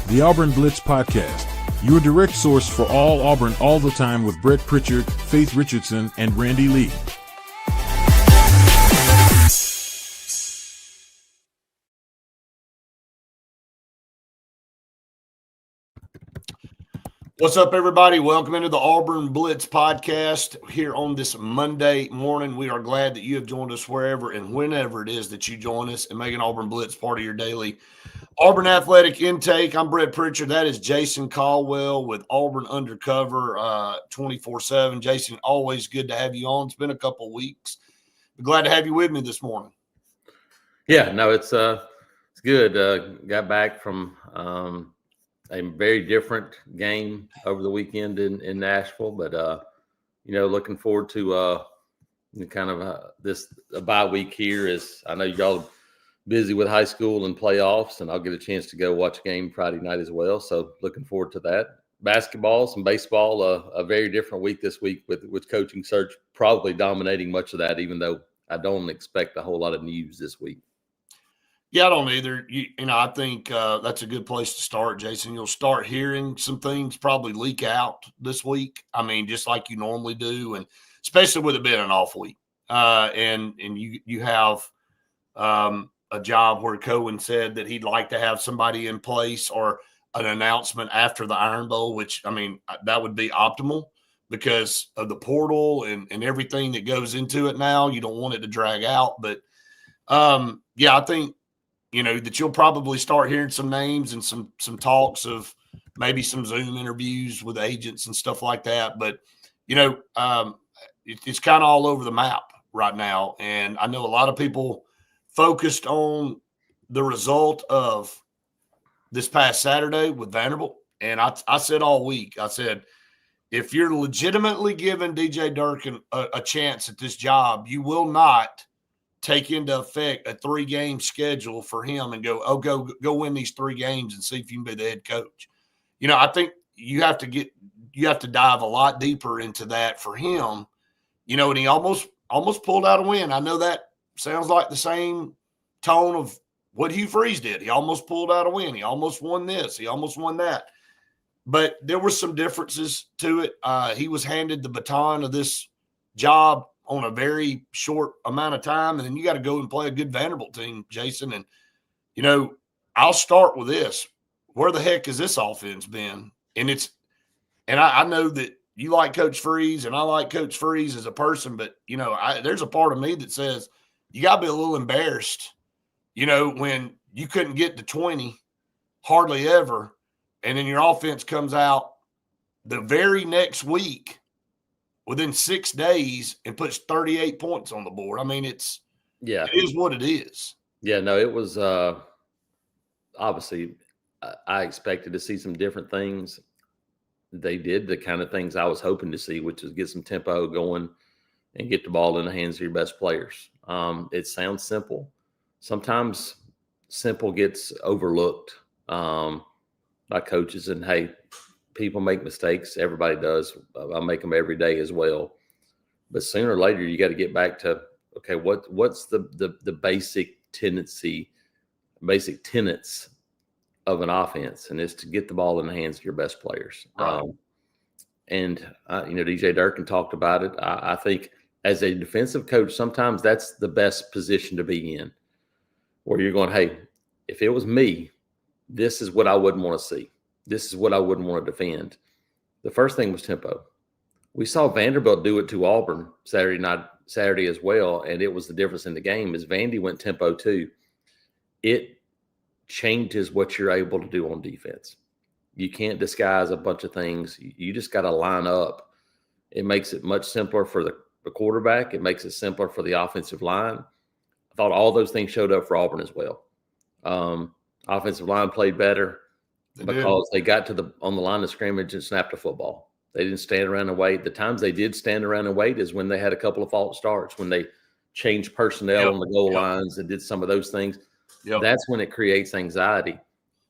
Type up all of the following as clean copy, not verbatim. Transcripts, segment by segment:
the Auburn Blitz Podcast, your direct source for all Auburn all the time with Brett Pritchard, Faith Richardson, and Randy Lee. What's up, everybody? Welcome into the Auburn Blitz Podcast here on this Monday morning. We are glad that you have joined us wherever and whenever it is that you join us and make an Auburn Blitz part of your daily Auburn athletic intake. I'm Brett Pritchard. That is Jason Caldwell with Auburn Undercover 24/7. Jason, always good to have you on. It's been a couple of weeks. But glad to have you with me this morning. Yeah, no, it's good. Got back from a very different game over the weekend in Nashville, but looking forward to this bye week here. Is I know y'all are busy with high school and playoffs, and I'll get a chance to go watch a game Friday night as well. So looking forward to that. Basketball, some baseball, a very different week this week with coaching search probably dominating much of that, even though I don't expect a whole lot of news this week. Yeah, I don't either. I think that's a good place to start, Jason. You'll start hearing some things probably leak out this week. I mean, just like you normally do, and especially with it being an off week. And you have a job where Cohen said that he'd like to have somebody in place or an announcement after the Iron Bowl, which, I mean, that would be optimal because of the portal and everything that goes into it now. You don't want it to drag out. But, yeah, I think, that you'll probably start hearing some names and some talks of maybe some Zoom interviews with agents and stuff like that. But, it's kind of all over the map right now. And I know a lot of people focused on the result of this past Saturday with Vanderbilt. And I said all week, I said, if you're legitimately giving DJ Durkin a chance at this job, you will not take into effect a 3-game schedule for him and go win these 3 games and see if you can be the head coach. I think you have to dive a lot deeper into that for him, and he almost pulled out a win. I know that sounds like the same tone of what Hugh Freeze did. He almost pulled out a win. He almost won this. He almost won that. But there were some differences to it. He was handed the baton of this job on a very short amount of time, and then you got to go and play a good Vanderbilt team, Jason. And, I'll start with this. Where the heck has this offense been? And I know that you like Coach Freeze, and I like Coach Freeze as a person, but, there's a part of me that says you got to be a little embarrassed, when you couldn't get to 20 hardly ever, and then your offense comes out the very next week within 6 days and puts 38 points on the board. I mean, it is what it is. Yeah, no, it was obviously I expected to see some different things. They did the kind of things I was hoping to see, which is get some tempo going and get the ball in the hands of your best players. It sounds simple. Sometimes simple gets overlooked by coaches, and hey, people make mistakes. Everybody does. I make them every day as well. But sooner or later, you got to get back to, okay, what's the basic tenets of an offense, and it's to get the ball in the hands of your best players. Right. DJ Durkin talked about it. I think as a defensive coach, sometimes that's the best position to be in, where you're going, hey, if it was me, this is what I wouldn't want to see. This is what I wouldn't want to defend. The first thing was tempo. We saw Vanderbilt do it to Auburn Saturday as well, and it was the difference in the game is Vandy went tempo too. It changes what you're able to do on defense. You can't disguise a bunch of things. You just got to line up. It makes it much simpler for the quarterback. It makes it simpler for the offensive line. I thought all those things showed up for Auburn as well. Offensive line played better because they got on the line of scrimmage and snapped a football. They didn't stand around and wait. The times they did stand around and wait is when they had a couple of false starts, when they changed personnel on the goal lines and did some of those things. Yep. That's when it creates anxiety.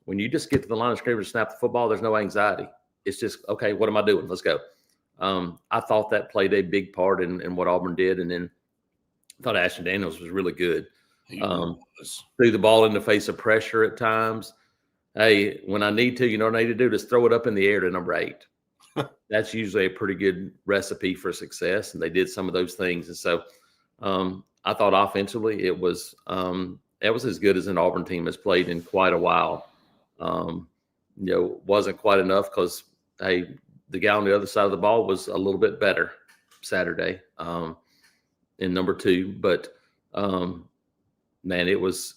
When you just get to the line of scrimmage and snap the football, there's no anxiety. It's just, okay, what am I doing? Let's go. I thought that played a big part in what Auburn did. And then I thought Ashton Daniels was really good. Threw the ball in the face of pressure at times. Hey, when I need to, you know what I need to do? Just throw it up in the air to number 8. That's usually a pretty good recipe for success, and they did some of those things. And so I thought offensively it was as good as an Auburn team has played in quite a while. Wasn't quite enough because, hey, the guy on the other side of the ball was a little bit better Saturday in number 2. But, man, it was,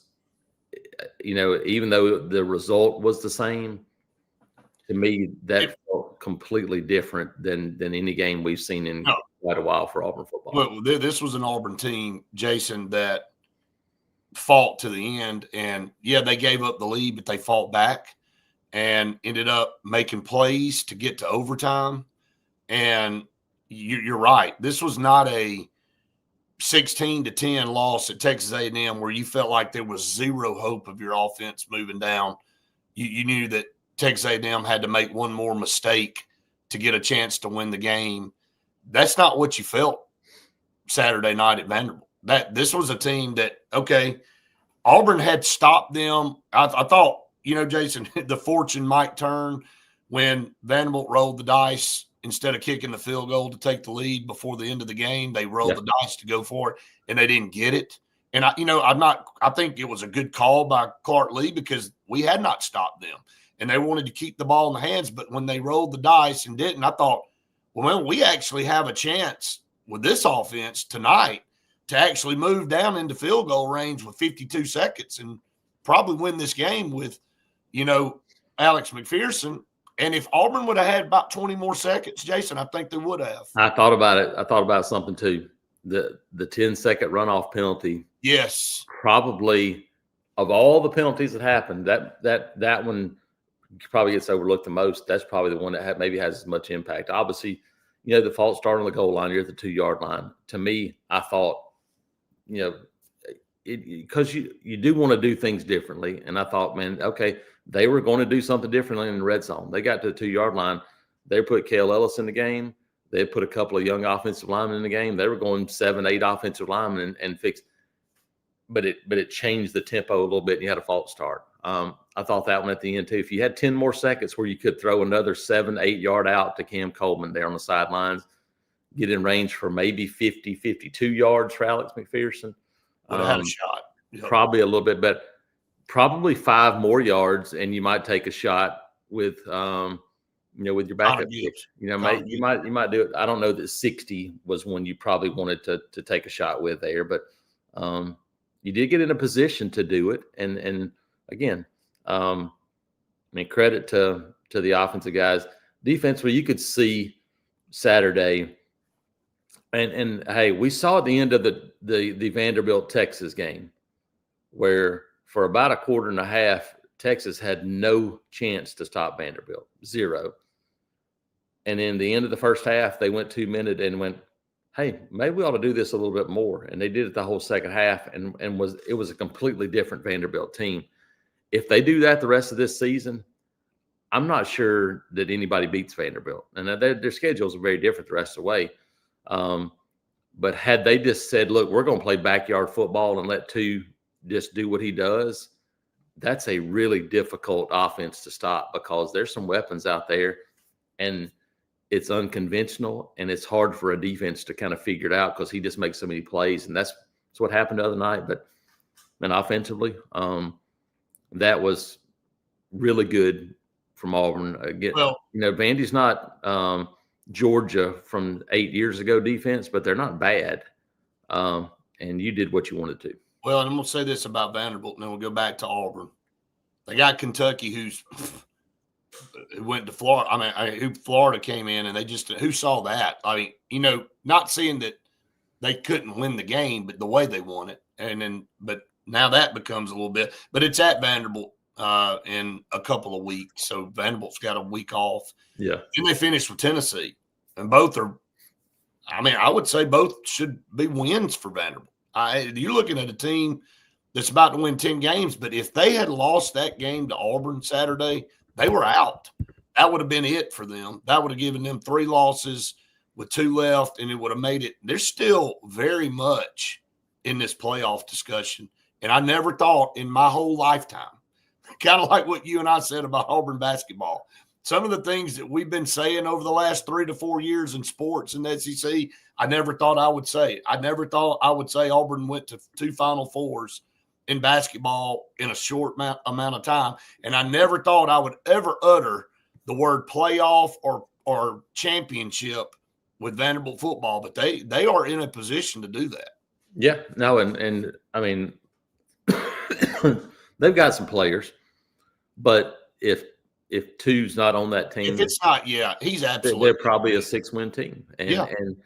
even though the result was the same, to me, that felt completely different than any game we've seen in quite a while for Auburn football. Well, this was an Auburn team, Jason, that fought to the end. And, yeah, they gave up the lead, but they fought back and ended up making plays to get to overtime. And you're right. This was not a 16-10 loss at Texas A&M where you felt like there was zero hope of your offense moving down. You knew that Texas A&M had to make one more mistake to get a chance to win the game. That's not what you felt Saturday night at Vanderbilt. This was a team that, okay, Auburn had stopped them. I thought, Jason, the fortune might turn when Vanderbilt rolled the dice. Instead of kicking the field goal to take the lead before the end of the game, they rolled the dice to go for it, and they didn't get it. And I think it was a good call by Clark Lee because we had not stopped them, and they wanted to keep the ball in the hands. But when they rolled the dice and didn't, I thought, well, we actually have a chance with this offense tonight to actually move down into field goal range with 52 seconds and probably win this game with, Alex McPherson. And if Auburn would have had about 20 more seconds, Jason, I think they would have. I thought about it. I thought about something too. The 10-second runoff penalty. Yes. Probably of all the penalties that happened, that one probably gets overlooked the most. That's probably the one that maybe has as much impact. Obviously, the false start on the goal line, you're at the 2-yard line. To me, I thought, because you do want to do things differently. And I thought, man, okay, they were going to do something differently in the red zone. They got to the 2-yard line. They put Cale Ellis in the game. They put a couple of young offensive linemen in the game. They were going 7, 8 offensive linemen and fixed. But it changed the tempo a little bit. And you had a false start. I thought that one at the end too. If you had 10 more seconds where you could throw another 7, 8 yard out to Cam Coleman there on the sidelines, get in range for maybe 50, 52 yards for Alex McPherson. Would have had a shot. Yep. Probably a little bit better. Probably 5 more yards, and you might take a shot with, with your backup pitch. You might do it. I don't know that 60 was one you probably wanted to take a shot with there, but you did get in a position to do it. And again, credit to the offensive guys. Defensively, you could see Saturday. And hey, we saw at the end of the Vanderbilt Texas game where for about a quarter and a half, Texas had no chance to stop Vanderbilt, 0. And in the end of the first half, they went 2-minute and went, hey, maybe we ought to do this a little bit more. And they did it the whole second half, and it was a completely different Vanderbilt team. If they do that the rest of this season, I'm not sure that anybody beats Vanderbilt. And their schedules are very different the rest of the way. But had they just said, look, we're going to play backyard football and let 2 just do what he does, that's a really difficult offense to stop because there's some weapons out there and it's unconventional and it's hard for a defense to kind of figure it out because he just makes so many plays. And that's what happened the other night. But then offensively, that was really good from Auburn. Again, Vandy's not Georgia from 8 years ago defense, but they're not bad. And you did what you wanted to. Well, and I'm going to say this about Vanderbilt, and then we'll go back to Auburn. They got Kentucky who went to Florida. Who Florida came in, and who saw that? Not seeing that they couldn't win the game, but the way they won it. But now that becomes a little bit. But it's at Vanderbilt in a couple of weeks, so Vanderbilt's got a week off. Yeah. And they finished with Tennessee, and both are. I would say both should be wins for Vanderbilt. You're looking at a team that's about to win 10 games, but if they had lost that game to Auburn Saturday, they were out. That would have been it for them. That would have given them 3 losses with 2 left, and it would have made it. They're still very much in this playoff discussion. And I never thought in my whole lifetime, kind of like what you and I said about Auburn basketball. Some of the things that we've been saying over the last 3 to 4 years in sports in the SEC, I never thought I would say it. I never thought I would say Auburn went to 2 Final Fours in basketball in a short amount of time. And I never thought I would ever utter the word playoff or championship with Vanderbilt football, but they are in a position to do that. Yeah, no, and I mean, they've got some players, but if two's not on that team, if it's not, he's absolutely. They're probably a 6-win team, and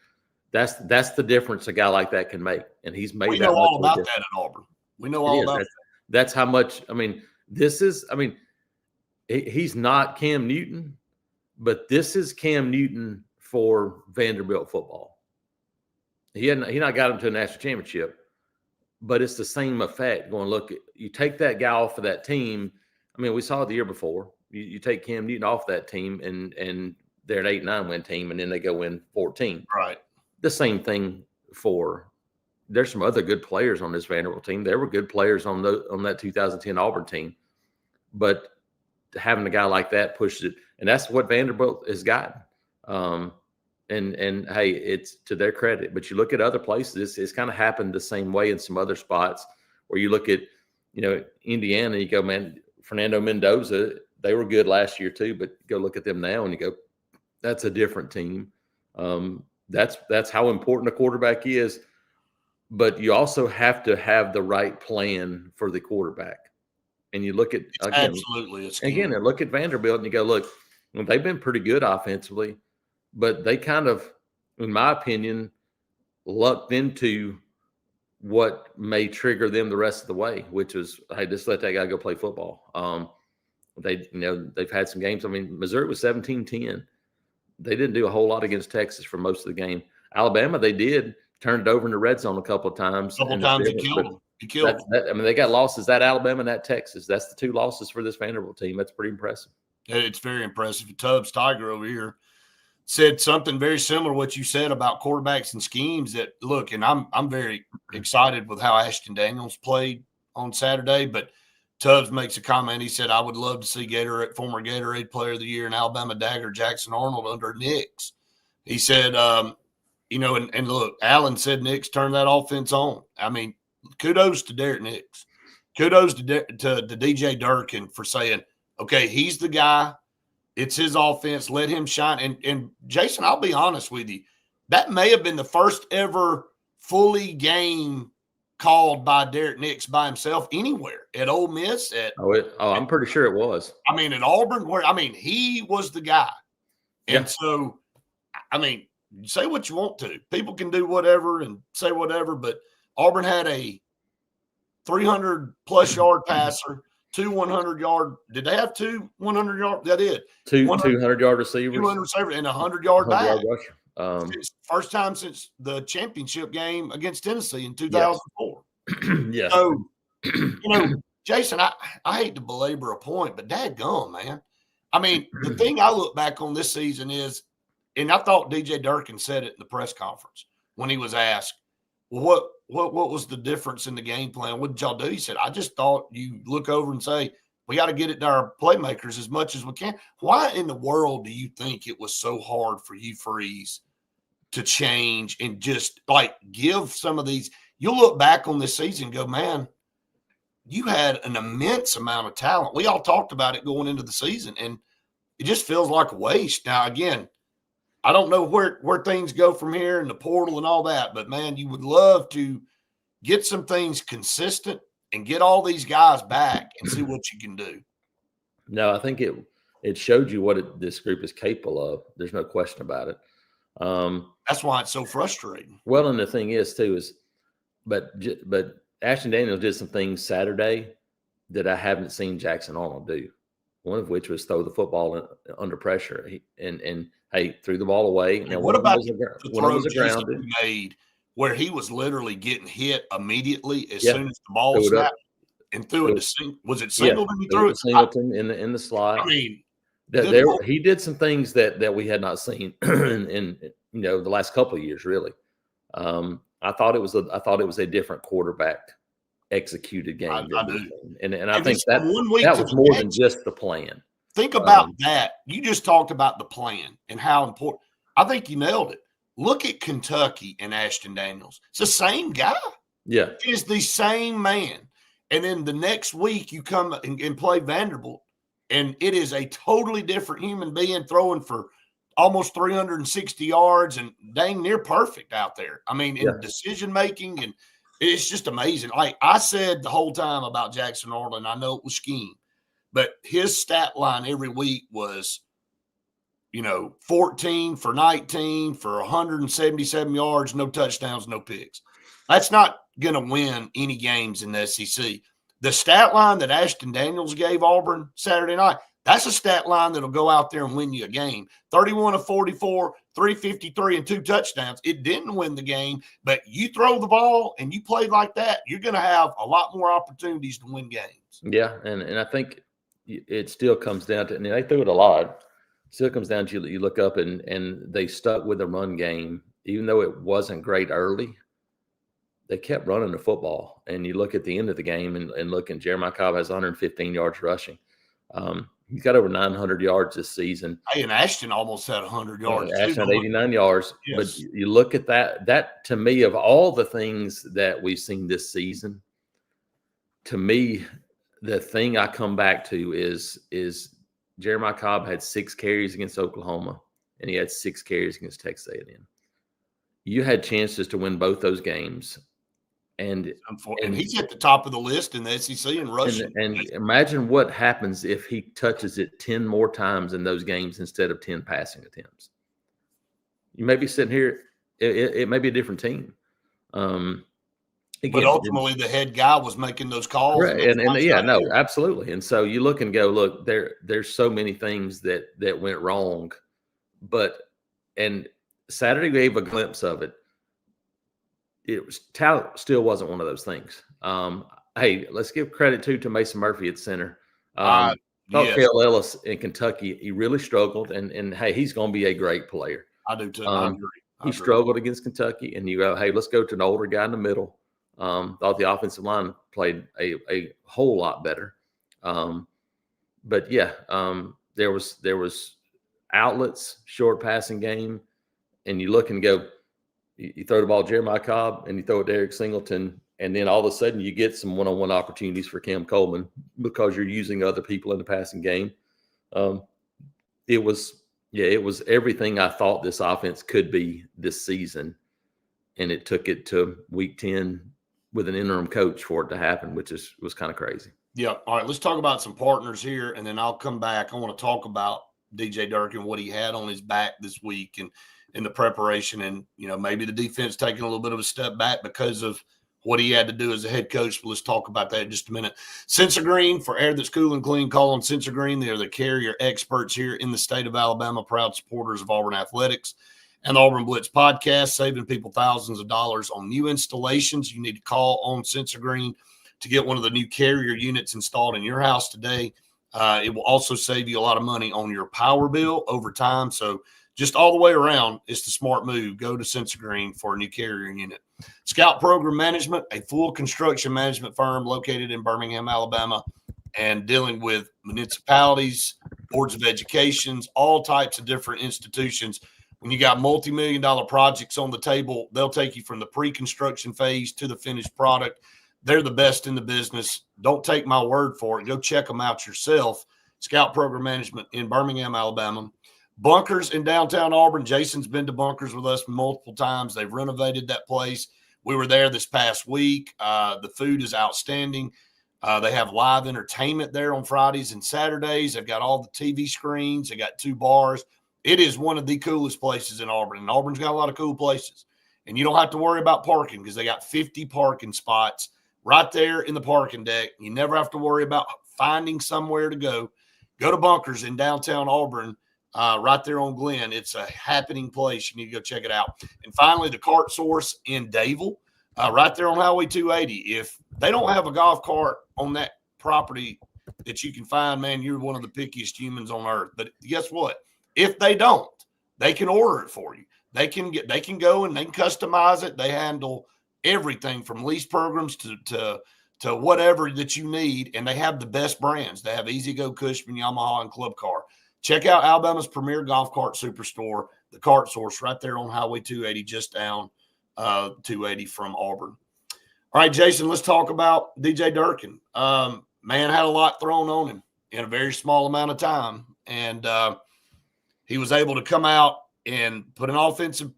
that's the difference a guy like that can make, and he's made. We know all about that at Auburn. We know all about that. That's how much. I mean, he's not Cam Newton, but this is Cam Newton for Vanderbilt football. He not got him to a national championship, but it's the same effect. Going, look, you take that guy off of that team. I mean, we saw it the year before. You take Cam Newton off that team, and they're an 8-9 win team, and then they go win 14. Right. The same thing for. There's some other good players on this Vanderbilt team. There were good players on that 2010 Auburn team, but having a guy like that pushes it, and that's what Vanderbilt has gotten. And hey, it's to their credit. But you look at other places, it's kind of happened the same way in some other spots where you look at, Indiana, you go, man, Fernando Mendoza, they were good last year too, but go look at them now and you go, that's a different team. That's how important a quarterback is. But you also have to have the right plan for the quarterback. And you look at again, look at Vanderbilt and you go, look, they've been pretty good offensively, but they kind of, in my opinion, lucked into what may trigger them the rest of the way, which is, hey, just let that guy go play football. They've had some games. I mean, Missouri was 17-10. They didn't do a whole lot against Texas for most of the game. Alabama, they did. Turned it over in the red zone a couple of times. He killed them. He killed them. I mean, they got losses, that Alabama and that Texas. That's the 2 losses for this Vanderbilt team. That's pretty impressive. It's very impressive. Tubbs Tiger over here said something very similar to what you said about quarterbacks and schemes. That look, and I'm very excited with how Ashton Daniels played on Saturday. But Tubbs makes a comment. He said, "I would love to see former Gatorade Player of the Year and Alabama Dagger Jackson Arnold under Nix." He said, and look, Allen said Nix turned that offense on. I mean, kudos to Derek Nix. Kudos to DJ Durkin for saying, okay, he's the guy. It's his offense. Let him shine. And Jason, I'll be honest with you. That may have been the first ever fully game called by Derek Nix by himself anywhere at Ole Miss. I'm pretty sure it was. I mean, at Auburn, he was the guy. And so, I mean, say what you want to. People can do whatever and say whatever, but Auburn had a 300-plus yard passer, 2 100-yard. Did they have 2 100-yard? That did. 2 200-yard receivers. 200 receivers and a 100-yard back. First time since the championship game against Tennessee in 2004. Yeah. So, Jason, I hate to belabor a point, but dadgum, man. I mean, the thing I look back on this season is, and I thought DJ Durkin said it in the press conference when he was asked, well, what was the difference in the game plan? What did y'all do? He said, I just thought you look over and say, we got to get it to our playmakers as much as we can. Why in the world do you think it was so hard for you, Freeze, to change and just give some of these? You'll look back on this season and go, man, you had an immense amount of talent. We all talked about it going into the season, and it just feels like a waste. Now, again, I don't know where things go from here and the portal and all that, but, man, you would love to get some things consistent and get all these guys back and see what you can do. No, I think it showed you what this group is capable of. There's no question about it. That's why it's so frustrating. Well, and the thing is, too, but Ashton Daniels did some things Saturday that I haven't seen Jackson Arnold do. One of which was throw the football under pressure and threw the ball away. Now, what about the throw Jason made where he was literally getting hit immediately as soon as the ball snapped and threw it to was it Singleton? He threw it Singleton in the slot. I mean, he did some things that we had not seen in the last couple of years. Really, I thought it was a different quarterback executed game I than do. we've seen. And I And think it's that from 1 week that to was the more than next. just the plan. Think about that. You just talked about the plan and how important. I think you nailed it. Look at Kentucky and Ashton Daniels. It's the same guy. Yeah. It is the same man. And then the next week you come and play Vanderbilt, and it is a totally different human being throwing for almost 360 yards and dang near perfect out there. I mean, in decision making, and it's just amazing. Like I said the whole time about Jackson Arnold, I know it was scheme, but his stat line every week was, 14 for 19 for 177 yards, no touchdowns, no picks. That's not going to win any games in the SEC. The stat line that Ashton Daniels gave Auburn Saturday night, that's a stat line that'll go out there and win you a game. 31 of 44, 353, and 2 touchdowns. It didn't win the game, but you throw the ball and you play like that, you're going to have a lot more opportunities to win games. Yeah, and I think it still comes down to, and they threw it a lot. Still comes down to you look up and they stuck with the run game, even though it wasn't great early. They kept running the football, and you look at the end of the game and look, and Jeremiah Cobb has 115 yards rushing. He's got over 900 yards this season. Hey, and Ashton almost had 100 yards. Ashton had 89 yards. Yes. But you look at that to me, of all the things that we've seen this season, to me, the thing I come back to is Jeremiah Cobb had 6 carries against Oklahoma, and he had 6 carries against Texas A&M. You had chances to win both those games. And he's at the top of the list in the SEC in rushing. And imagine what happens if he touches it 10 more times in those games instead of 10 passing attempts. You may be sitting here, it may be a different team. But ultimately, the head guy was making those calls. Right. Absolutely. And so you look and go, look, there's so many things that went wrong. And Saturday gave a glimpse of it. Talent still wasn't one of those things. Hey, let's give credit to Mason Murphy at center. Yes. Kale Ellis in Kentucky, he really struggled, and hey, he's going to be a great player. I do too. I agree. He struggled against Kentucky, and you go, hey, let's go to an older guy in the middle. Thought the offensive line played a whole lot better. But yeah, there was outlets, short passing game, and you look and go, you throw the ball to Jeremiah Cobb and you throw it to Eric Singleton, and then all of a sudden you get some one-on-one opportunities for Cam Coleman because you're using other people in the passing game. It was everything I thought this offense could be this season, and it took it to week 10 with an interim coach for it to happen, which was kind of crazy. Yeah. All right, let's talk about some partners here, and then I'll come back. I want to talk about DJ Durkin, what he had on his back this week and in the preparation, and maybe the defense taking a little bit of a step back because of what he had to do as a head coach. But let's talk about that in just a minute. Sensor Green, for air that's cool and clean, call on Sensor Green. They are the carrier experts here in the state of Alabama, proud supporters of Auburn athletics and the Auburn Blitz podcast, saving people thousands of dollars on new installations. You need to call on Sensor Green to get one of the new carrier units installed in your house today. It will also save you a lot of money on your power bill over time. So just all the way around, it's the smart move. Go to Sensor Green for a new carrier unit. Scout Program Management, a full construction management firm located in Birmingham, Alabama, and dealing with municipalities, boards of educations, all types of different institutions. When you got multi-million-dollar projects on the table, they'll take you from the pre-construction phase to the finished product. They're the best in the business. Don't take my word for it. Go check them out yourself. Scout Program Management in Birmingham, Alabama. Bunkers in downtown Auburn. Jason's been to Bunkers with us multiple times. They've renovated that place. We were there this past week. The food is outstanding. They have live entertainment there on Fridays and Saturdays. They've got all the TV screens. They got 2 bars. It is one of the coolest places in Auburn. And Auburn's got a lot of cool places. And you don't have to worry about parking because they got 50 parking spots right there in the parking deck. You never have to worry about finding somewhere to go. Go to Bunkers in downtown Auburn. Right there on Glen. It's a happening place. You need to go check it out. And finally, the Cart Source in Dayville, right there on Highway 280. If they don't have a golf cart on that property that you can find, man, you're one of the pickiest humans on earth. But guess what? If they don't, they can order it for you. They can go and they can customize it. They handle everything from lease programs to to whatever that you need, and they have the best brands. They have Easy Go, Cushman, Yamaha, and Club Car. Check out Alabama's premier golf cart superstore, the Cart Source, right there on Highway 280, just down 280 from Auburn. All right, Jason, let's talk about DJ Durkin. Man had a lot thrown on him in a very small amount of time, and he was able to come out and put an offensive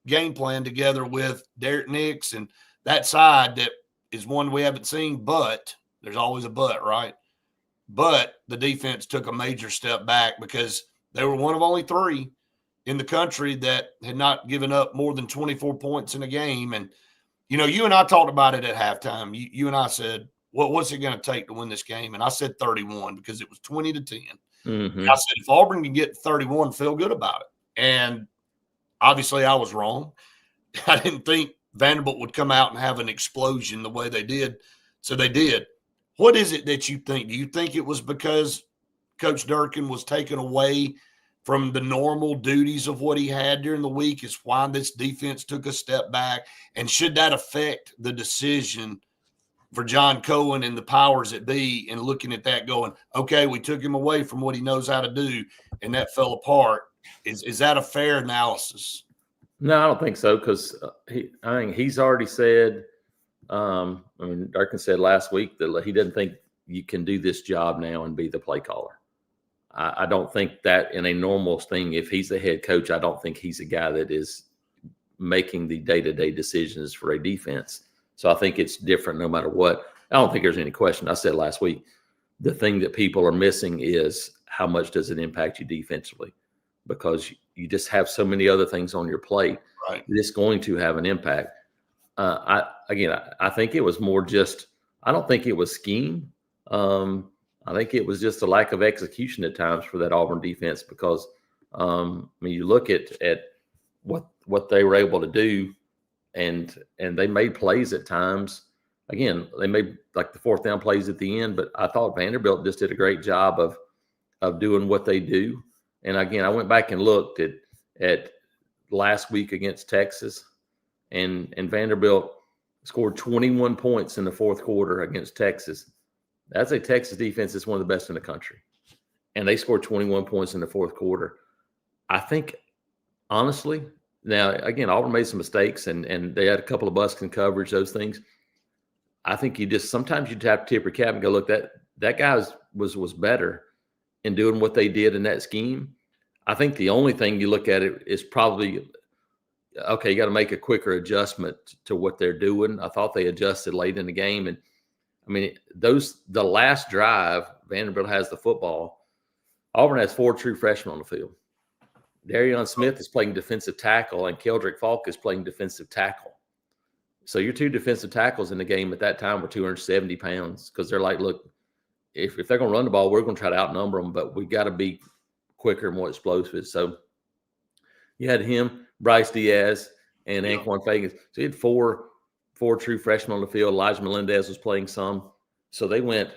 game plan together with Derek Nix and that side that is one we haven't seen, but there's always a but, right? But the defense took a major step back because they were one of only 3 in the country that had not given up more than 24 points in a game. And, you and I talked about it at halftime. You and I said, what's it going to take to win this game? And I said 31 because it was 20-10. Mm-hmm. I said, if Auburn can get 31, feel good about it. And obviously I was wrong. I didn't think Vanderbilt would come out and have an explosion the way they did. So they did. What is it that you think? Do you think it was because Coach Durkin was taken away from the normal duties of what he had during the week is why this defense took a step back? And should that affect the decision for John Cohen and the powers that be in looking at that going, okay, we took him away from what he knows how to do, and that fell apart? Is that a fair analysis? No, I don't think so because I think he's already said Durkin said last week that he doesn't think you can do this job now and be the play caller. I don't think that in a normal thing, if he's the head coach, I don't think he's a guy that is making the day-to-day decisions for a defense. So I think it's different no matter what. I don't think there's any question. I said last week, the thing that people are missing is how much does it impact you defensively? Because you just have so many other things on your plate. Right. It's going to have an impact. I think it was more just – I don't think it was scheme. I think it was just a lack of execution at times for that Auburn defense because, you look at what they were able to do, and they made plays at times. Again, they made like the 4th down plays at the end, but I thought Vanderbilt just did a great job of doing what they do. And again, I went back and looked at last week against Texas, and Vanderbilt scored 21 points in the 4th quarter against Texas. That's a Texas defense that's one of the best in the country. And they scored 21 points in the 4th quarter. I think, honestly, now, again, Auburn made some mistakes, and they had a couple of busts in coverage, those things. I think sometimes you have to tip your cap and go, look, that guy was better in doing what they did in that scheme. I think the only thing you look at it is probably, okay, you got to make a quicker adjustment to what they're doing. I thought they adjusted late in the game. And the last drive, Vanderbilt has the football. Auburn has 4 true freshmen on the field. Darion Smith is playing defensive tackle, and Keldrick Falk is playing defensive tackle. So your 2 defensive tackles in the game at that time were 270 pounds because they're like, look, if they're going to run the ball, we're going to try to outnumber them, but we got to be quicker and more explosive. So you had him, Bryce Diaz, and Anquan Fagan. So you had four true freshmen on the field. Elijah Melendez was playing some. So they went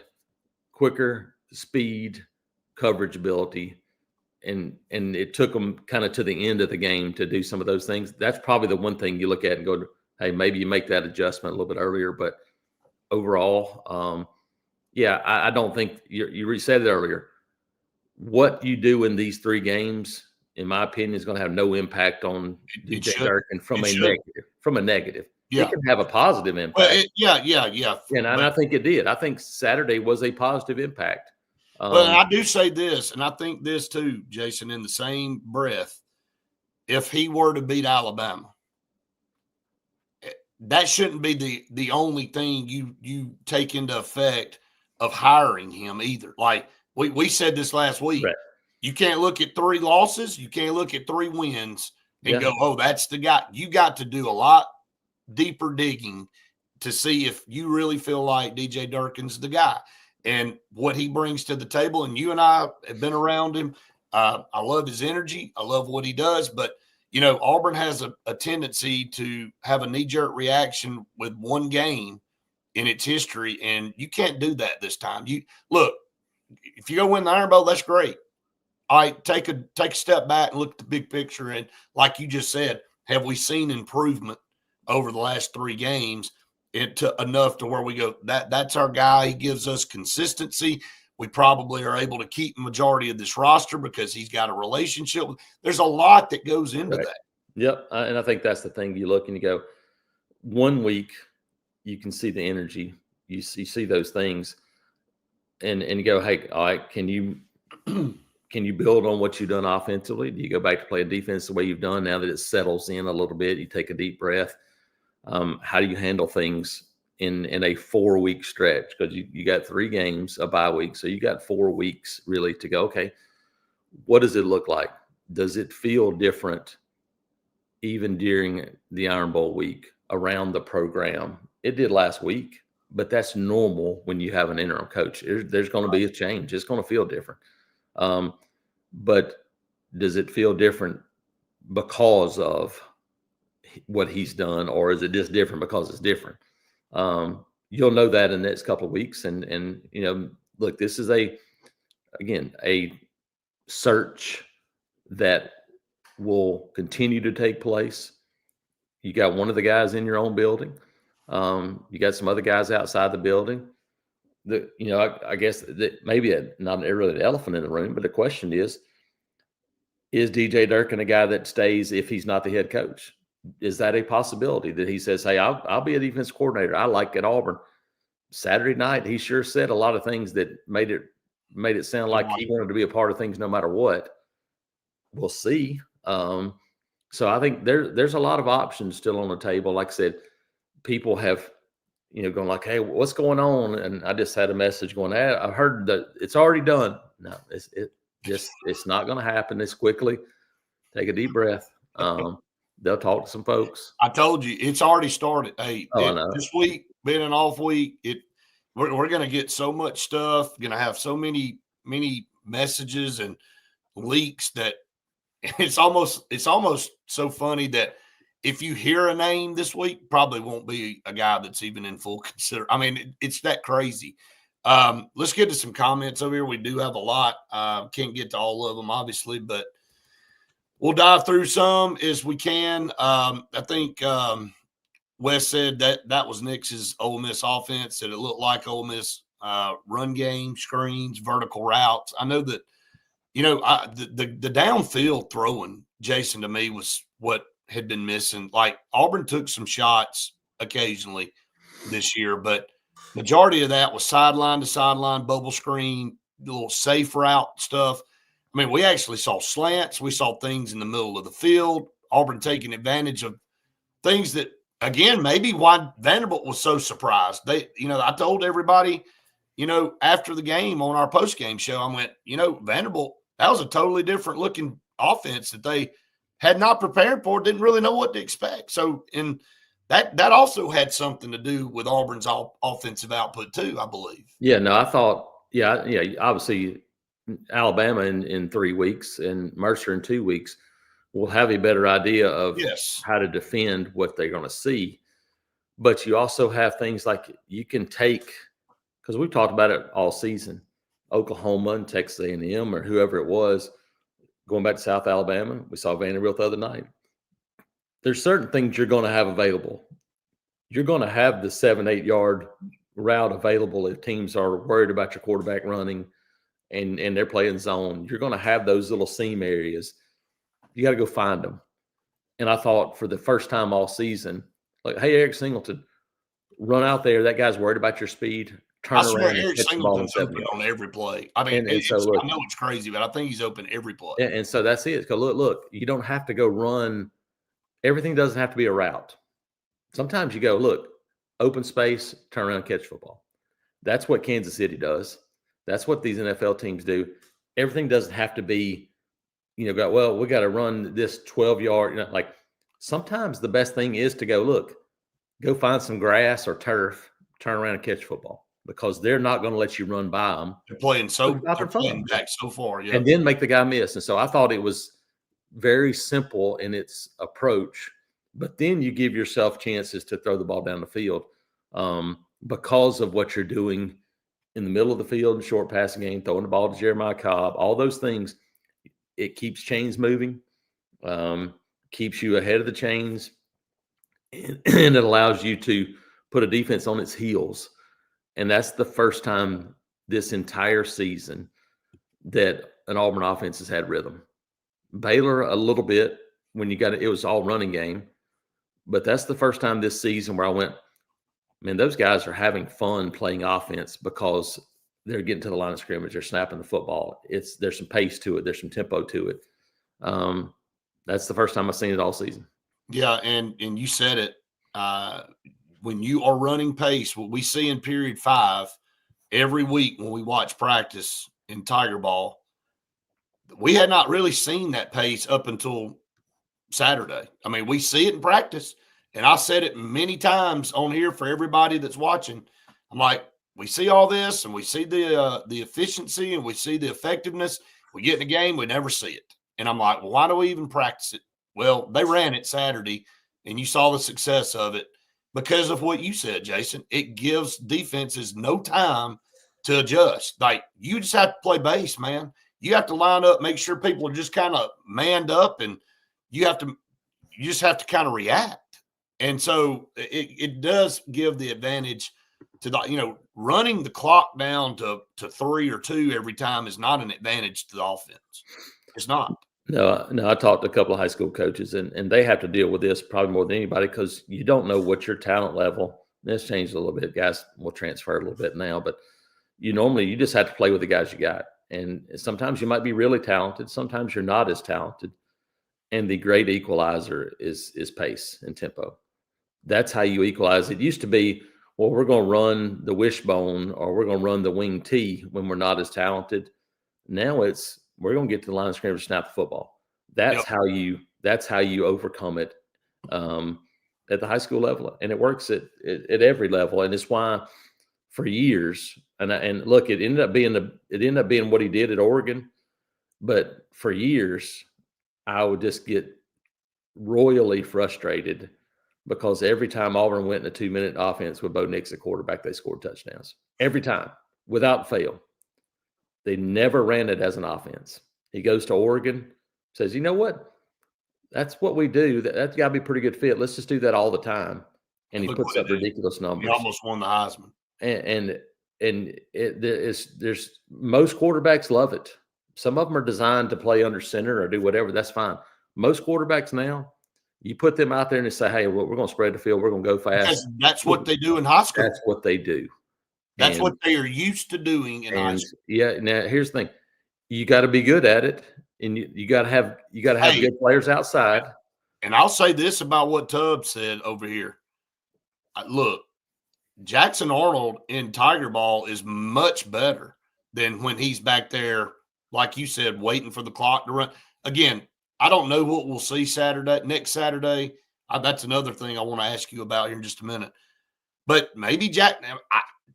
quicker, speed, coverage ability, and it took them kind of to the end of the game to do some of those things. That's probably the one thing you look at and go, hey, maybe you make that adjustment a little bit earlier. But overall, I don't think you said it earlier. What you do in these 3 games, in my opinion, is going to have no impact on DJ Durkin from a negative. Yeah. It can have a positive impact. Well, And I think it did. I think Saturday was a positive impact. Well, I do say this, and I think this too, Jason, in the same breath. If he were to beat Alabama, that shouldn't be the only thing you take into effect of hiring him either. Like we said this last week. Right. You can't look at 3 losses. You can't look at 3 wins and go, oh, that's the guy. You got to do a lot deeper digging to see if you really feel like DJ Durkin's the guy and what he brings to the table. And you and I have been around him. I love his energy. I love what he does. But, Auburn has a tendency to have a knee-jerk reaction with one game in its history, and you can't do that this time. Look, if you go win the Iron Bowl, that's great. All right, take a step back and look at the big picture. And like you just said, have we seen improvement over the last 3 games? it to enough to where we go, that's our guy. He gives us consistency. We probably are able to keep the majority of this roster because he's got a relationship. There's a lot that goes into that. Yep. And I think that's the thing. You look and you go, 1 week, you can see the energy. You see those things. And you go, hey, all right, can you build on what you've done offensively? Do you go back to playing defense the way you've done now that it settles in a little bit? You take a deep breath. How do you handle things in a 4-week stretch? Because you got 3 games, a bye week. So you got 4 weeks really to go, okay, what does it look like? Does it feel different even during the Iron Bowl week around the program? It did last week, but that's normal when you have an interim coach. There's going to be a change. It's going to feel different. But does it feel different because of what he's done, or is it just different because it's different? You'll know that in the next couple of weeks. And look, this is a search that will continue to take place. You got one of the guys in your own building. You got some other guys outside the building. I guess that maybe not really the elephant in the room, but the question is DJ Durkin a guy that stays if he's not the head coach? Is that a possibility that he says, hey, I'll be a defense coordinator? I like at Auburn. Saturday night, he sure said a lot of things that made it sound like he wanted to be a part of things no matter what. We'll see. So I think there's a lot of options still on the table. Like I said, people have, going like, hey, what's going on? And I just had a message going, hey, I've heard that it's already done. No, it's not going to happen this quickly. Take a deep breath. They'll talk to some folks. I told you, it's already started. Hey, I this week being an off week, we're going to get so much stuff. Going to have so many messages and leaks that it's almost so funny that if you hear a name this week, probably won't be a guy that's even in full consider. I mean, it's that crazy. Let's get to some comments over here. We do have a lot. Can't get to all of them, obviously, but we'll dive through some as we can. I think Wes said that was Nix's Ole Miss offense, that it looked like Ole Miss run game, screens, vertical routes. I know that, the downfield throwing, Jason, to me was what had been missing. Like Auburn took some shots occasionally this year, but majority of that was sideline to sideline, bubble screen, little safe route stuff. I mean, we actually saw slants. We saw things in the middle of the field. Auburn taking advantage of things that, again, maybe why Vanderbilt was so surprised. I told everybody, after the game on our post-game show, I went, Vanderbilt, that was a totally different looking offense that they had not prepared for, didn't really know what to expect. So, and that also had something to do with Auburn's offensive output too, I believe. Yeah, no, I thought, obviously Alabama in 3 weeks and Mercer in 2 weeks will have a better idea of how to defend what they're going to see. But you also have things like you can take, because we've talked about it all season, Oklahoma and Texas A&M or whoever it was, going back to South Alabama. We saw Vanderbilt the other night. There's certain things you're going to have available. You're going to have the 7-8 yard route available if teams are worried about your quarterback running and they're playing zone. You're going to have those little seam areas. You got to go find them. And I thought for the first time all season, like, hey, Eric Singleton, run out there. That guy's worried about your speed. Turn around. Eric Singleton's open on every play. I mean, I know it's crazy, but I think he's open every play. And so that's it. Because look, you don't have to go run. Everything doesn't have to be a route. Sometimes you go, look, open space, turn around, catch football. That's what Kansas City does. That's what these NFL teams do. Everything doesn't have to be, we got to run this 12-yard. Like sometimes the best thing is to go find some grass or turf, turn around and catch football, because they're not going to let you run by them. They're playing back so far, yeah. And then make the guy miss. And so I thought it was very simple in its approach, but then you give yourself chances to throw the ball down the field because of what you're doing in the middle of the field, short passing game, throwing the ball to Jeremiah Cobb, all those things. It keeps chains moving, keeps you ahead of the chains, and it allows you to put a defense on its heels. And that's the first time this entire season that an Auburn offense has had rhythm. Baylor a little bit when it was all running game. But that's the first time this season where I went, man, those guys are having fun playing offense because they're getting to the line of scrimmage. They're snapping the football. There's some pace to it. There's some tempo to it. That's the first time I've seen it all season. Yeah, and you said it. When you are running pace, what we see in period 5 every week when we watch practice in Tiger Ball, we had not really seen that pace up until Saturday. I mean, we see it in practice, and I said it many times on here for everybody that's watching. I'm like, we see all this, and we see the efficiency, and we see the effectiveness. We get in the game, we never see it. And I'm like, well, why do we even practice it? Well, they ran it Saturday, and you saw the success of it because of what you said, Jason. It gives defenses no time to adjust. Like, you just have to play base, man. You have to line up, make sure people are just kind of manned up, and you just have to kind of react. And so it does give the advantage to running the clock down to 3 or 2 every time is not an advantage to the offense. It's not. No, I talked to a couple of high school coaches, and they have to deal with this probably more than anybody because you don't know what your talent level. That's changed a little bit. Guys will transfer a little bit now, but you just have to play with the guys you got. And sometimes you might be really talented. Sometimes you're not as talented. And the great equalizer is pace and tempo. That's how you equalize. It used to be, well, we're going to run the wishbone or we're going to run the wing T when we're not as talented. Now we're going to get to the line of scrimmage, snap the football. That's how you overcome it at the high school level, and it works at every level. And it's why for years, and look, it ended up being what he did at Oregon, but for years I would just get royally frustrated because every time Auburn went in a 2-minute offense with Bo Nix at quarterback, they scored touchdowns every time without fail. They never ran it as an offense. He goes to Oregon, says, you know what? That's what we do. That's got to be a pretty good fit. Let's just do that all the time. And he puts up ridiculous numbers. He almost won the Heisman. And there's most quarterbacks love it. Some of them are designed to play under center or do whatever. That's fine. Most quarterbacks now, you put them out there and they say, hey, we're going to spread the field. We're going to go fast. Because that's what they do in high school. That's what they do. That's what they are used to doing in high school. Yeah. Now here's the thing: you got to be good at it, and you got to have good players outside. And I'll say this about what Tubbs said over here. Look, Jackson Arnold in Tiger Ball is much better than when he's back there, like you said, waiting for the clock to run. Again, I don't know what we'll see next Saturday. That's another thing I want to ask you about here in just a minute. But maybe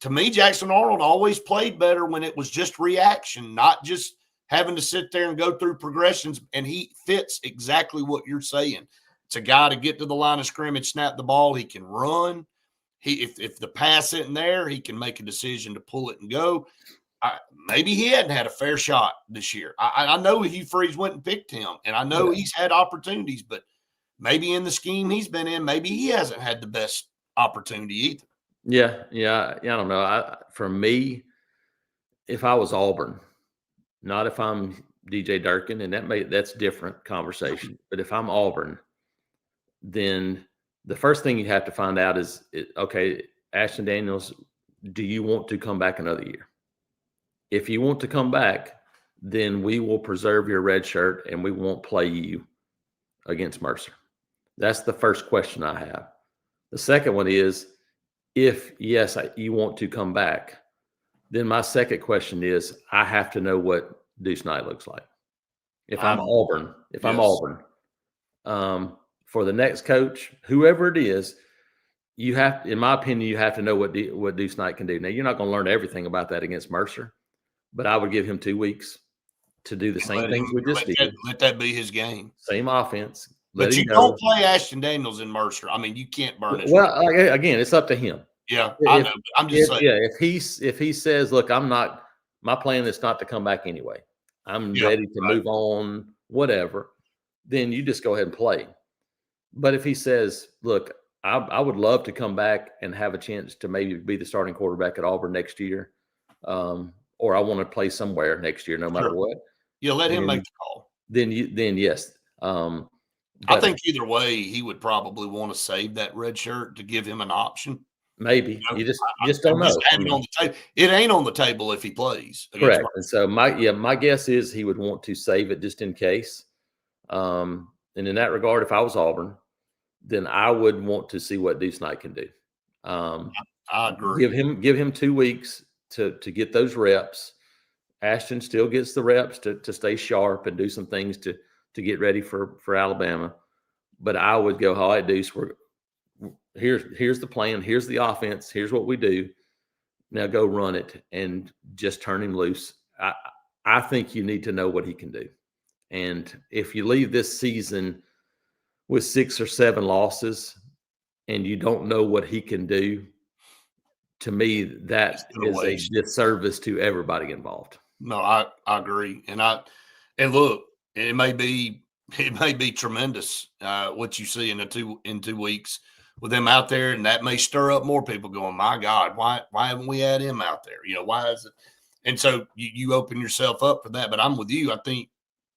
to me, Jackson Arnold always played better when it was just reaction, not just having to sit there and go through progressions. And he fits exactly what you're saying. It's a guy to get to the line of scrimmage, snap the ball. He can run. If the pass isn't there, he can make a decision to pull it and go. Maybe he hadn't had a fair shot this year. I know Hugh Freeze went and picked him, and I know he's had opportunities, but maybe in the scheme he's been in, maybe he hasn't had the best opportunity either. Yeah. I don't know. For me, if I was Auburn, not if I'm DJ Durkin, and that's different conversation. But if I'm Auburn, then the first thing you have to find out is, okay, Ashton Daniels, do you want to come back another year? If you want to come back, then we will preserve your red shirt and we won't play you against Mercer. That's the first question I have. The second one is, if, yes, you want to come back, then my second question is, I have to know what Deuce Knight looks like. If I'm Auburn, for the next coach, whoever it is, you have, in my opinion, you have to know what Deuce Knight can do. Now, you're not going to learn everything about that against Mercer, but I would give him 2 weeks to do the same things we just did. Let that be his game. Same offense. But you don't play Ashton Daniels in Mercer. I mean, you can't burn it. Well, again, it's up to him. Yeah, I know. I'm just saying. Yeah, if he says, look, my plan is not to come back anyway. I'm ready to move on, whatever, then you just go ahead and play. But if he says, look, I would love to come back and have a chance to maybe be the starting quarterback at Auburn next year. Or I want to play somewhere next year, no matter what. Yeah, let him make And the call. then yes. I But think either way, he would probably want to save that red shirt to give him an option. maybe You know, you just I'm don't know. just adding on the table. It ain't on the table if he plays against Correct. And so my guess is he would want to save it just in case. And in that regard, if I was Auburn, then I would want to see what Deuce Knight can do. I agree. Give him 2 weeks to get those reps. Ashton still gets the reps to stay sharp and do some things to get ready for Alabama. But I would go, all right, Deuce, here's the plan, here's the offense, here's what we do. Now go run it and just turn him loose. I think you need to know what he can do. And if you leave this season with 6 or 7 losses and you don't know what he can do, to me, that is a disservice to everybody involved. No, I agree. And look, it may be tremendous what you see in 2 weeks with them out there, and that may stir up more people going, my God, why haven't we had him out there? Why is it? And so you open yourself up for that. But I'm with you. I think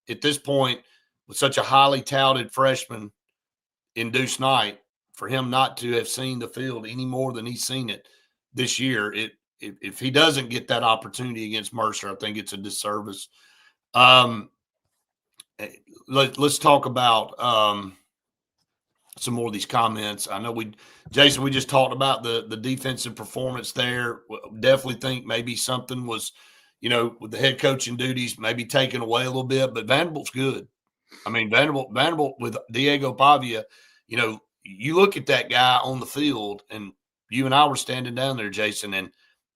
at this point, with such a highly touted freshman in Deuce Knight, for him not to have seen the field any more than he's seen it this year, if he doesn't get that opportunity against Mercer, I think it's a disservice. Let's talk about some more of these comments. I know Jason, we just talked about the defensive performance there. Definitely think maybe something was, with the head coaching duties maybe taken away a little bit, but Vanderbilt's good. I mean, Vanderbilt with Diego Pavia, you look at that guy on the field, and you and I were standing down there, Jason, and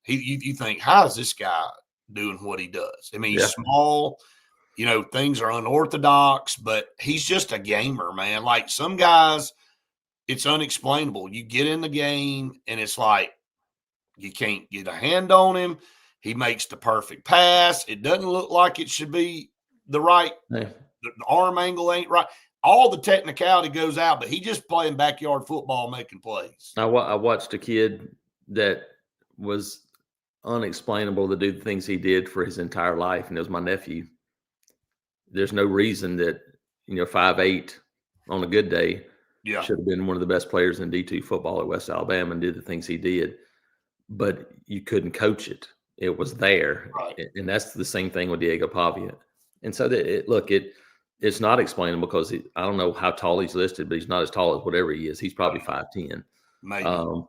you think, how is this guy doing what he does? I mean, he's small, things are unorthodox, but he's just a gamer, man. Like some guys, it's unexplainable. You get in the game and it's like you can't get a hand on him. He makes the perfect pass. It doesn't look like it should be the right the arm angle ain't right. All the technicality goes out, but he just playing backyard football, making plays. I watched a kid that was unexplainable to do the things he did for his entire life, and it was my nephew. There's no reason that 5'8" on a good day should have been one of the best players in D2 football at West Alabama and did the things he did, but you couldn't coach it. It was there, right. And that's the same thing with Diego Pavia. And so it's not explainable because I don't know how tall he's listed, but he's not as tall as whatever he is. He's probably 5'10". Maybe.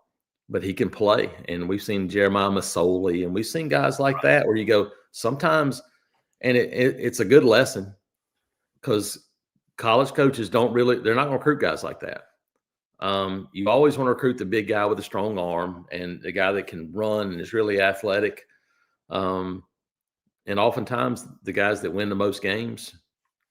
But he can play. And we've seen Jeremiah Masoli, and we've seen guys like that where you go sometimes, and it's a good lesson because college coaches they're not going to recruit guys like that. You always want to recruit the big guy with a strong arm and the guy that can run and is really athletic. And oftentimes the guys that win the most games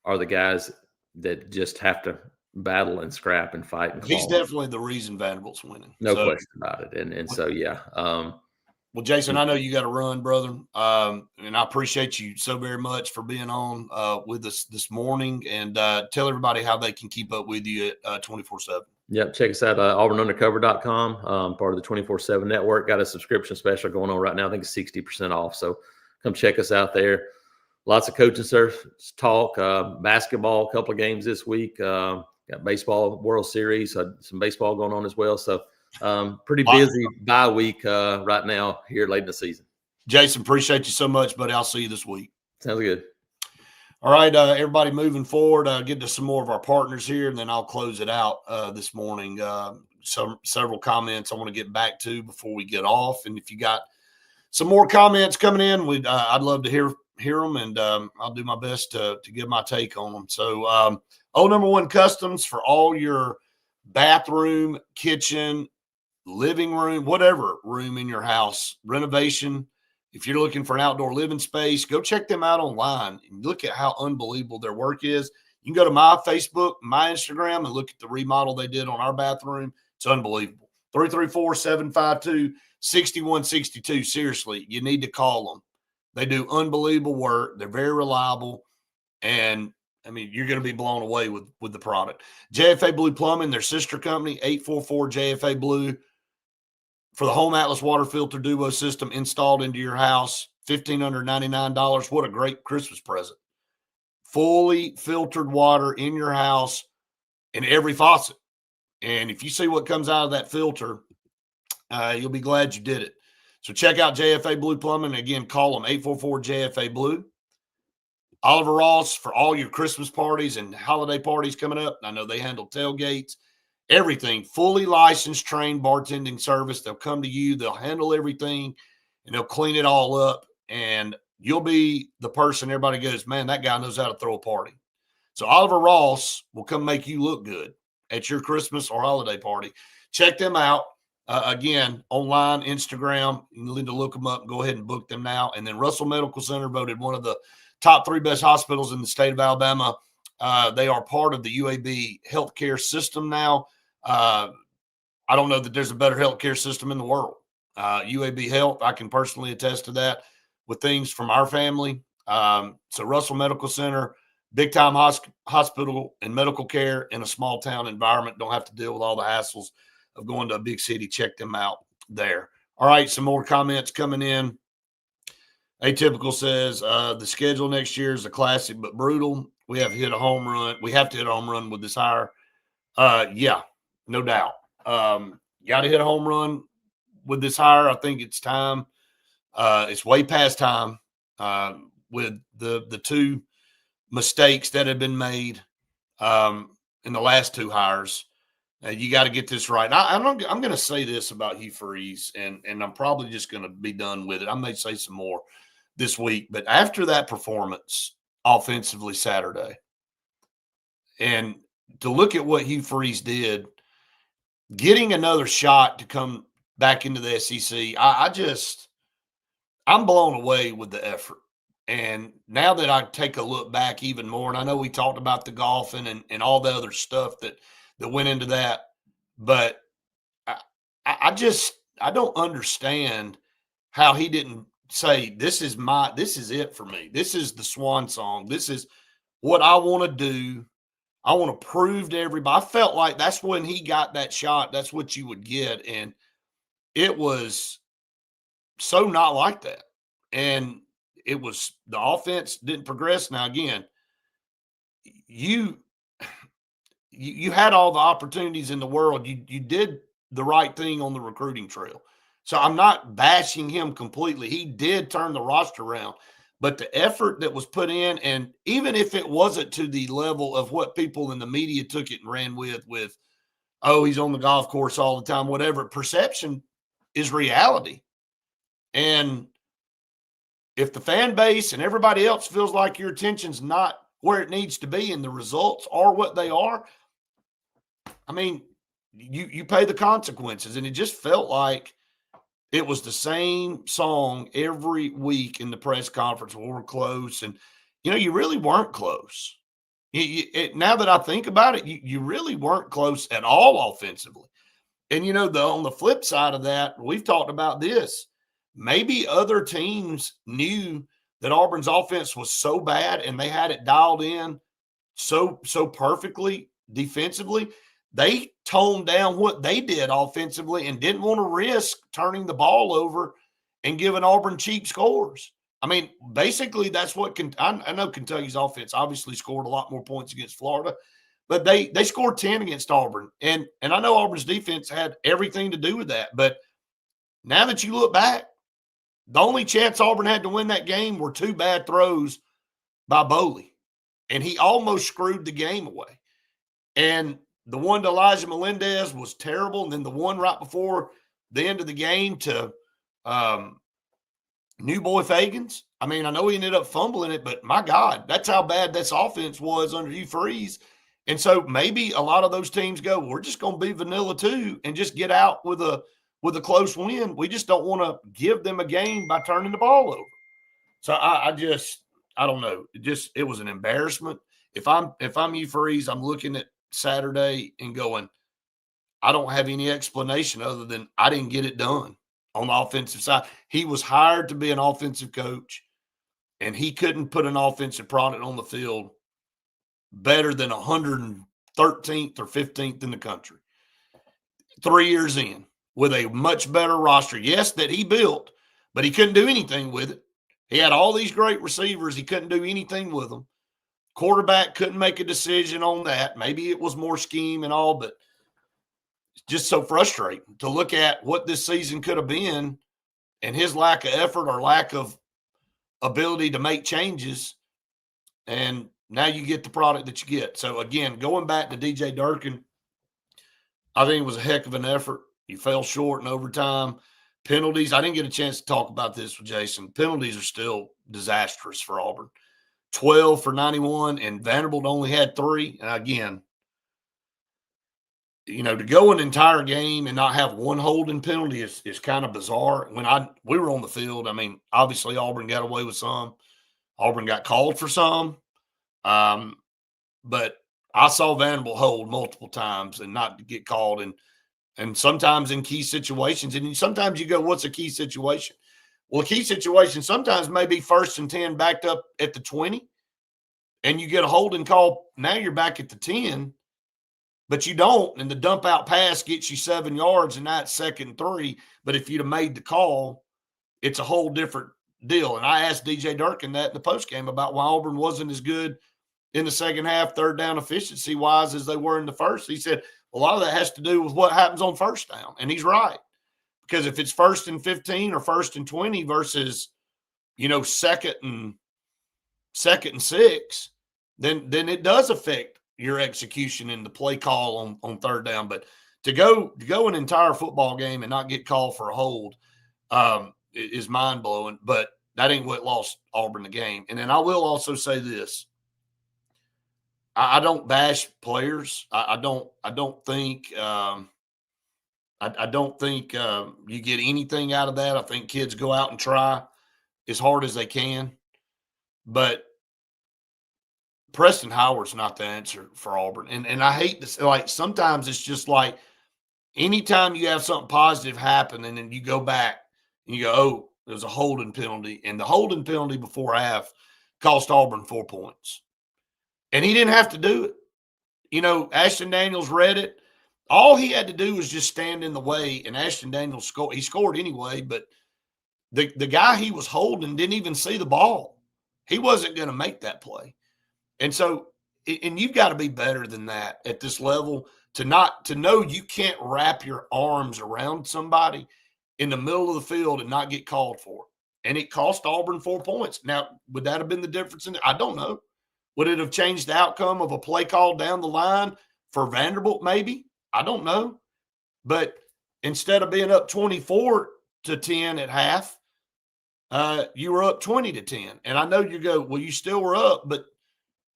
are the guys that just have to battle and scrap and fight and claw. He's definitely the reason Vanderbilt's winning. No question about it. And so, yeah. Well, Jason, I know you got to run, brother. And I appreciate you so very much for being on with us this morning. And tell everybody how they can keep up with you at 24/7. Yep. Check us out, auburnundercover.com, part of the 24/7 network. Got a subscription special going on right now. I think it's 60% off. So come check us out there. Lots of coaching service talk, basketball, a couple of games this week. Got baseball World Series, some baseball going on as well. So pretty busy bye week right now here late in the season. Jason, appreciate you so much, buddy. I'll see you this week. Sounds good. All right, everybody moving forward, get to some more of our partners here, and then I'll close it out this morning. Several comments I want to get back to before we get off. And if you got some more comments coming in, I'd love to hear them, and I'll do my best to give my take on them. So Number One Customs for all your bathroom, kitchen, living room, whatever room in your house, renovation. If you're looking for an outdoor living space, go check them out online and look at how unbelievable their work is. You can go to my Facebook, my Instagram, and look at the remodel they did on our bathroom. It's unbelievable. 334-752-6162. Seriously, you need to call them. They do unbelievable work. They're very reliable. And I mean, you're going to be blown away with the product. JFA Blue Plumbing, their sister company, 844 JFA Blue, for the Home Atlas water filter duo system installed into your house, $1,599. What a great Christmas present. Fully filtered water in your house in every faucet. And if you see what comes out of that filter, you'll be glad you did it. So check out JFA Blue Plumbing. Again, call them 844 JFA Blue. Oliver Ross for all your Christmas parties and holiday parties coming up. I know they handle tailgates, everything. Fully licensed, trained bartending service. They'll come to you. They'll handle everything, and they'll clean it all up. And you'll be the person everybody goes, man, that guy knows how to throw a party. So Oliver Ross will come make you look good at your Christmas or holiday party. Check them out. Again, online, Instagram. You need to look them up and go ahead and book them now. And then Russell Medical Center voted one of the top 3 best hospitals in the state of Alabama. They are part of the UAB healthcare system now. I don't know that there's a better healthcare system in the world. UAB Health, I can personally attest to that with things from our family. So Russell Medical Center, big-time hospital and medical care in a small-town environment. Don't have to deal with all the hassles of going to a big city. Check them out there. All right, some more comments coming in. Atypical says, the schedule next year is a classic but brutal. We have to hit a home run. We have to hit a home run with this hire. Yeah, no doubt. Got to hit a home run with this hire. I think it's time. It's way past time with the 2 mistakes that have been made in the last 2 hires. You got to get this right. I'm going to say this about Hugh Freeze, and I'm probably just going to be done with it. I may say some more this week, but after that performance offensively Saturday, and to look at what Hugh Freeze did, getting another shot to come back into the SEC, I'm blown away with the effort. And now that I take a look back even more, and I know we talked about the golfing and all the other stuff that went into that, but I don't understand how he didn't say, this is it for me. This is the swan song. This is what I want to do. I want to prove to everybody. I felt like that's when he got that shot. That's what you would get. And it was so not like that. And it was, the offense didn't progress. Now, again, you had all the opportunities in the world. You did the right thing on the recruiting trail. So I'm not bashing him completely. He did turn the roster around. But the effort that was put in, and even if it wasn't to the level of what people in the media took it and ran with, oh, he's on the golf course all the time, whatever, perception is reality. And if the fan base and everybody else feels like your attention's not where it needs to be and the results are what they are, I mean, you pay the consequences. And it just felt like it was the same song every week in the press conference. Well, we're close. And, you really weren't close. Now that I think about it, you really weren't close at all offensively. And, on the flip side of that, we've talked about this. Maybe other teams knew that Auburn's offense was so bad and they had it dialed in so perfectly defensively. They toned down what they did offensively and didn't want to risk turning the ball over and giving Auburn cheap scores. I mean, basically that's what I know Kentucky's offense obviously scored a lot more points against Florida, but they scored 10 against Auburn. And I know Auburn's defense had everything to do with that. But now that you look back, the only chance Auburn had to win that game were 2 bad throws by Boley. And he almost screwed the game away. And the one to Elijah Melendez was terrible. And then the one right before the end of the game to New Boy Fagans. I mean, I know he ended up fumbling it, but my God, that's how bad this offense was under Hugh Freeze. And so maybe a lot of those teams go, we're just going to be vanilla too and just get out with a close win. We just don't want to give them a game by turning the ball over. So I don't know. It was an embarrassment. If I'm Hugh Freeze, I'm looking at Saturday and going, I don't have any explanation other than I didn't get it done on the offensive side. He was hired to be an offensive coach, and he couldn't put an offensive product on the field better than 113th or 15th in the country 3 years in with a much better roster. Yes, that he built, but he couldn't do anything with it. He had all these great receivers. He couldn't do anything with them. Quarterback couldn't make a decision on that. Maybe it was more scheme and all, but it's just so frustrating to look at what this season could have been and his lack of effort or lack of ability to make changes. And now you get the product that you get. So, again, going back to DJ Durkin, I think it was a heck of an effort. You fell short in overtime. Penalties, I didn't get a chance to talk about this with Jason. Penalties are still disastrous for Auburn. 12 for 91, and Vanderbilt only had 3. And, again, to go an entire game and not have one holding penalty is kind of bizarre. When we were on the field, I mean, obviously Auburn got away with some. Auburn got called for some. But I saw Vanderbilt hold multiple times and not get called, and sometimes in key situations. And sometimes you go, what's a key situation? Well, a key situation sometimes may be 1st and 10 backed up at the 20, and you get a holding call. Now you're back at the 10, but you don't, and the dump out pass gets you 7 yards, and that's 2nd and 3. But if you'd have made the call, it's a whole different deal. And I asked DJ Durkin that in the postgame about why Auburn wasn't as good in the second half, third down efficiency-wise, as they were in the first. He said, a lot of that has to do with what happens on first down. And he's right. Because if it's 1st and 15 or 1st and 20 versus, 2nd and 6, then it does affect your execution in the play call on third down. But to go an entire football game and not get called for a hold is mind-blowing. But that ain't what lost Auburn the game. And then I will also say this. I don't bash players. I don't think I don't think you get anything out of that. I think kids go out and try as hard as they can. But Preston Howard's not the answer for Auburn. And I hate this. Like, sometimes it's just like anytime you have something positive happen and then you go back and you go, oh, there's a holding penalty. And the holding penalty before half cost Auburn 4 points. And he didn't have to do it. Ashton Daniels read it. All he had to do was just stand in the way, and Ashton Daniels scored. He scored anyway, but the guy he was holding didn't even see the ball. He wasn't going to make that play. And so, and you've got to be better than that at this level to know you can't wrap your arms around somebody in the middle of the field and not get called for it. And it cost Auburn 4 points. Now, would that have been the difference in it? I don't know. Would it have changed the outcome of a play call down the line for Vanderbilt? Maybe. I don't know. But instead of being up 24-10 at half, you were up 20-10. And I know you go, well, you still were up, but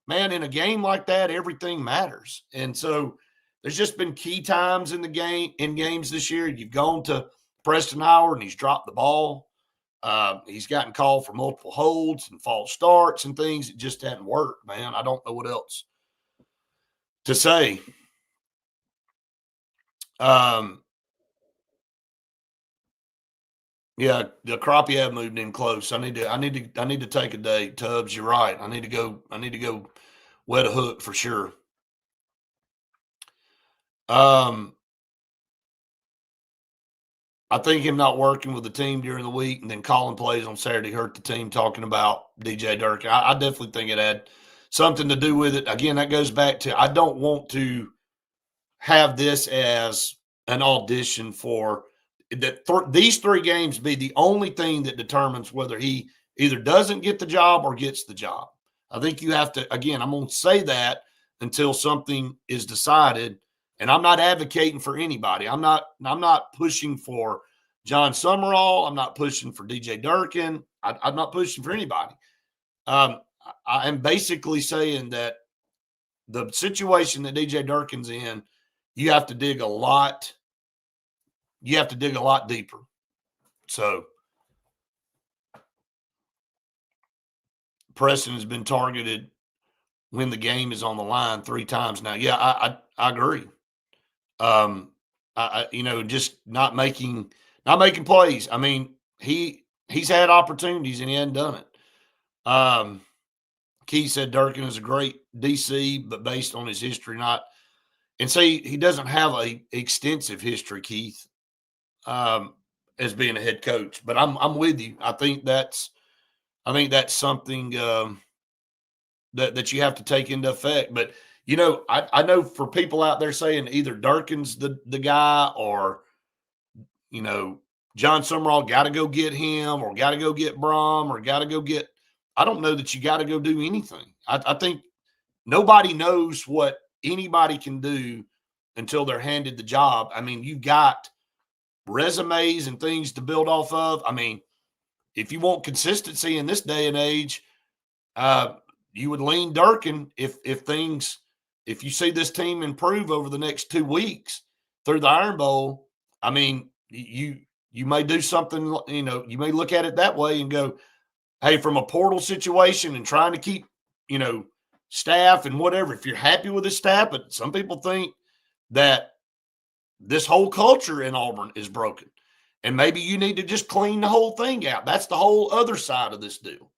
man, in a game like that, everything matters. And so there's just been key times in games this year. You've gone to Preston Howard and he's dropped the ball. He's gotten called for multiple holds and false starts and things. It just hadn't worked, man. I don't know what else to say. Yeah, the crappie have moved in close. I need to take a day. Tubbs, you're right. I need to go wet a hook for sure. I think him not working with the team during the week and then calling plays on Saturday hurt the team, talking about DJ Durkin. I definitely think it had something to do with it. Again, that goes back to I don't want to have this as an audition for these 3 games be the only thing that determines whether he either doesn't get the job or gets the job. I think you have to, again, I'm going to say that until something is decided. And I'm not advocating for anybody. I'm not pushing for John Summerall. I'm not pushing for DJ Durkin. I'm not pushing for anybody. I am basically saying that the situation that DJ Durkin's in, you have to dig a lot. You have to dig a lot deeper. So Preston has been targeted when the game is on the line 3 times now. Yeah, I agree. Just not making plays. I mean, he's had opportunities and he hadn't done it. Keith said Durkin is a great DC, but based on his history, not. And see, he doesn't have a extensive history, Keith, as being a head coach. But I'm with you. I think that's something that you have to take into effect. But I know for people out there saying either Durkin's the guy or John Summerall got to go get him or got to go get Brom or got to go get. I don't know that you got to go do anything. I think nobody knows what anybody can do until they're handed the job. I mean, you've got resumes and things to build off of. I mean, if you want consistency in this day and age, you would lean Durkin if you see this team improve over the next 2 weeks through the Iron Bowl. I mean, you may do something, you may look at it that way and go, hey, from a portal situation and trying to keep, staff and whatever, if you're happy with the staff, but some people think that this whole culture in Auburn is broken. And maybe you need to just clean the whole thing out. That's the whole other side of this deal.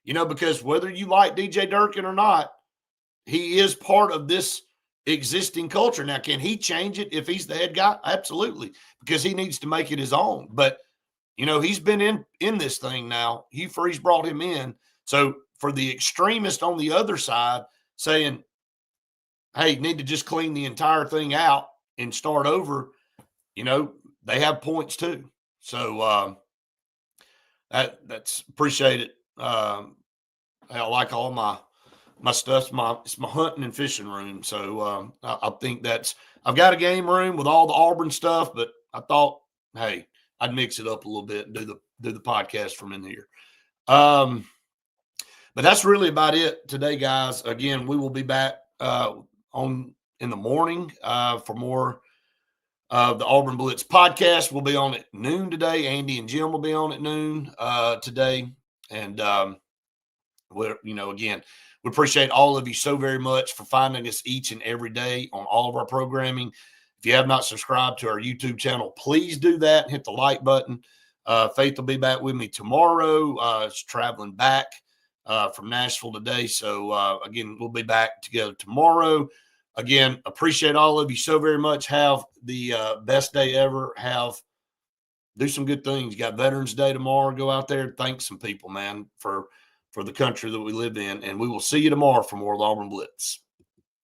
Because whether you like DJ Durkin or not, he is part of this existing culture. Now, can he change it if he's the head guy? Absolutely, because he needs to make it his own. But, he's been in this thing now. Hugh Freeze brought him in. So for the extremist on the other side saying, hey, need to just clean the entire thing out and start over, they have points too. So that's appreciate it. I like all my stuff. It's my hunting and fishing room. So I think I've got a game room with all the Auburn stuff, but I thought, hey, I'd mix it up a little bit and do the podcast from in here. But that's really about it today, guys. Again, we will be back in the morning for more of the Auburn Blitz podcast. We'll be on at noon today. Andy and Jim will be on at noon today. And again, we appreciate all of you so very much for finding us each and every day on all of our programming. If you have not subscribed to our YouTube channel, please do that and hit the like button. Faith will be back with me tomorrow. It's traveling back from Nashville today. So, again, we'll be back together tomorrow. Again, appreciate all of you so very much. Have the best day ever. Do some good things. You got Veterans Day tomorrow. Go out there and thank some people, man, for the country that we live in. And we will see you tomorrow for more of the Auburn Blitz.